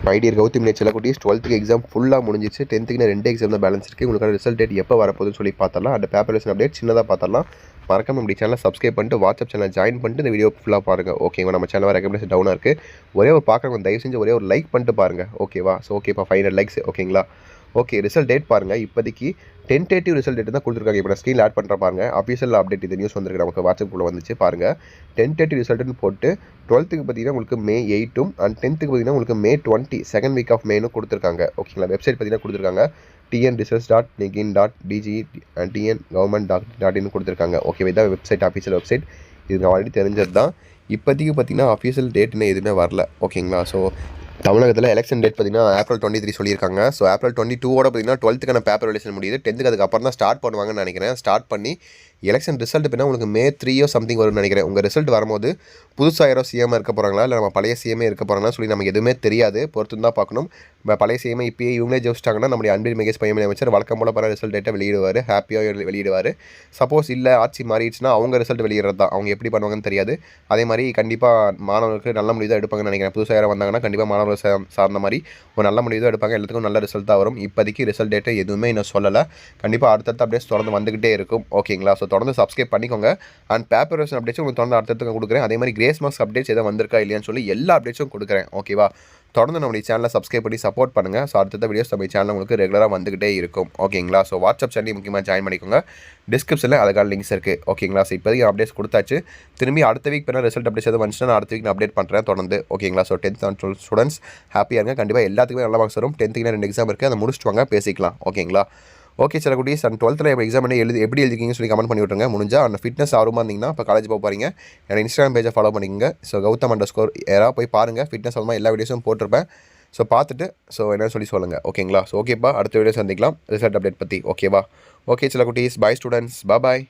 My dear Gautham சில குட்டீஸ் 12th exam ஃபுல்லாக முடிஞ்சிச்சு. 10th 2 எக்ஸாம் தான் பேலன்ஸ் இருக்குது. உங்களுக்கான ரிசல்ட் டேட் எப்போ வரப்போகுதுன்னு சொல்லி பார்த்தலாம். அந்த பேப்பர் லெசன் அப்டேட் சின்னதாக பார்த்தலாம். மறக்காம நம்ம சேனலை சப்ஸ்கிரைப் பண்ணிட்டு வாட்ஸ்அப் சேனல் ஜாயின் பண்ணிட்டு இந்த வீடியோ ஃபுல்லாக பாருங்கள். ஓகேவா? நம்ம சேனல் ரெக்கமெண்டேஷன் டவுனாக இருக்குது. ஒரே ஒரு பார்க்குறவங்க தயவு செஞ்சு ஒரே ஒரு லைக் பண்ணிட்டு பாருங்கள். ஓகேவா? ஸோ ஓகேப்பா 500 லைக்ஸ். ஓகேங்களா? ஓகே, ரிசல்ட் டேட் பாருங்கள். இப்போதைக்கு டென்டேட்டிவ் ரிசல்ட் டேட் தான் கொடுத்துருக்காங்க. இப்போ நான் ஸ்க்ரீனில் ஆட் பண்ணுற பாருங்க. அஃபிஷியல் அப்டேட் இது நியூஸ் வந்திருக்கு, நமக்கு வாட்ஸ்அப்புக்குள்ளே வந்துச்சு பாருங்கள். டென்டேட்டிவ் ரிசல்ட்னு போட்டு 12th பார்த்தீங்கன்னா உங்களுக்கு May 8ம் அண்ட் 10th பார்த்தீங்கன்னா உங்களுக்கு May 20 second week of menu கொடுத்துருக்காங்க. ஓகேங்களா? வெப்சைட் பார்த்தீங்கன்னா கொடுத்துருக்காங்க tnresults.negin.dg and tngovernment.in கொடுத்துருக்காங்க. ஓகே, இதான் வெப்சைட், அஃபிஷியல் வெப்சைட். இது ஆல்ரெடி தெரிஞ்சது தான். இப்போதைக்கு பார்த்தீங்கன்னா அஃபிஷியல் டேட்னு எதுவுமே வரல. ஓகேங்களா? ஸோ தமிழகத்தில் எலெக்ஷன் டேட் பார்த்தீங்கன்னா April 23 சொல்லியிருக்காங்க. ஸோ April 22 பார்த்தீங்கன்னா 12th பேப்பர் ரிலேஷன் முடியுது. 10th அதுக்கப்புறம் தான் ஸ்டார்ட் பண்ணுவாங்கன்னு நினைக்கிறேன். ஸ்டார்ட் பண்ணி எலெக்ஷன் ரிசல்ட் பார்த்தீங்கன்னா உங்களுக்கு May 3 சம்திங் வரும்னு நினைக்கிறேன். உங்கள் ரிசல்ட் வரும்போது புதுசாக யாரோ சிஎம் இருக்க போகிறாங்களா இல்லை நம்ம பழைய சிஎம்ஏ இருக்க போகிறாங்கன்னா சொல்லி நமக்கு எதுவுமே தெரியாது. பொறுத்து தான் பார்க்கணும். பழைய சிஎம்ஏ இப்போயே இவங்களே ஜெயிச்சிட்டாங்கன்னா நம்முடைய அன்பில் மகேஷ் பையன் அமைச்சர் வழக்கம் போல பல ரிசல்ட் டேட்டை வெளியிடுவார், ஹாப்பியாக வெளியிடுவார். சப்போஸ் இல்லை ஆட்சி மாறிடுச்சுன்னா அவங்க ரிசல்ட் வெளியிடுறது தான். அவங்க எப்படி பண்ணுவாங்கன்னு தெரியாது. அதே மாதிரி கண்டிப்பாக மாணவர்களுக்கு நல்ல முடிவு தான் எடுப்பாங்கன்னு நினைக்கிறேன். புதுசாக யாரும் வந்தாங்கன்னா கண்டிப்பாக மாணவர்கள் சார்ந்த மாதிரி ஒரு நல்ல முடிவு தான் எடுப்பாங்க. எல்லாத்துக்கும் நல்ல ரிசல்ட் தான் வரும். இப்போதைக்கு ரிசல்ட் டேட்டை எதுவுமே இன்னும் சொல்லலை. கண்டிப்பாக அடுத்தடுத்த அப்டேட்ஸ் தொடர்ந்து வந்துகிட்டே இருக்கும். ஓகேங்களா? ஸோ தொடர்ந்து சப்ஸ்கிரைப் பண்ணிக்கோங்க. அண்ட் பேப்பர் வெர்ஷன் அப்டேட்ஸ் உங்களுக்கு தொடர்ந்து அடுத்தடுத்து கொடுக்குறேன். அதே மாதிரி கிரேஸ் மார்க்ஸ் அப்டேட்ஸ் எதாவது வந்திருக்கா இல்லையான்னு சொல்லி எல்லா அப்டேட்ஸும் கொடுக்குறேன். ஓகேவா? தொடர்ந்து நம்மளுடைய சேனலை சப்ஸ்கிரைப் பண்ணி சப்போர்ட் பண்ணுங்கள். ஸோ அடுத்த வீடியோஸ் நம்ம சேனல் உங்களுக்கு ரெகுலராக வந்துகிட்டே இருக்கும். ஓகேங்களா? ஸோ வாட்ஸ்அப் சேனல் முக்கியமாக ஜாயின் பண்ணிக்கோங்க. டிஸ்கிரிப்ஷனில் அதுக்கான லிங்க்ஸ் இருக்குது. ஓகேங்களா? ஸோ இப்போதைக்கு அப்டேட்ஸ் கொடுத்தாச்சு. திரும்பி அடுத்த வீக் பண்ண ரிசல்ட் அப்டேட்ஸ் எதாவது வந்துச்சுன்னா நான் அடுத்த வீக் நான் அப்டேட் பண்ணுறேன் தொடர்ந்து. ஓகேங்களா? So 10th and 12th students ஹாப்பியாக இருங்க. கண்டிப்பாக எல்லாத்துக்குமே நல்ல மார்க்ஸ் வரும். 10th 2 எக்ஸாம் இருக்குது, அதை முடிச்சுட்டு வாங்க, பேசிக்கலாம். ஓகேங்களா? ஓகே சில குட்டீஸ், அண்ட் 12th எக்ஸாம் எப்படி எழுதிக்கிங்கன்னு சொல்லி கமெண்ட் பண்ணி விட்டுருங்க. முடிஞ்சால் அந்த ஃபிட்னஸ் ஆர்வமாக இருந்தீங்கன்னா இப்போ காலேஜ் போக போகிறீங்க, என்னோட இன்ஸ்டாகிராம் பேஜை ஃபாலோ பண்ணிக்கோங்க. ஸோ Gautam_ யாராவது போய் பாருங்கள். ஃபிட்னஸ் ஆர்வமாக எல்லா வீடியோஸும் போட்டிருப்பேன். ஸோ பார்த்துட்டு என்னன்னு சொல்லி சொல்லுங்கள். ஓகேங்களா? ஸோ ஓகேப்பா, அடுத்த வீடியோ சந்திக்கலாம் ரிசல்ட் அப்டேட் பற்றி. ஓகேவா? ஓகே சில குட்டீஸ், பாய் ஸ்டூடெண்ட்ஸ், பாய்.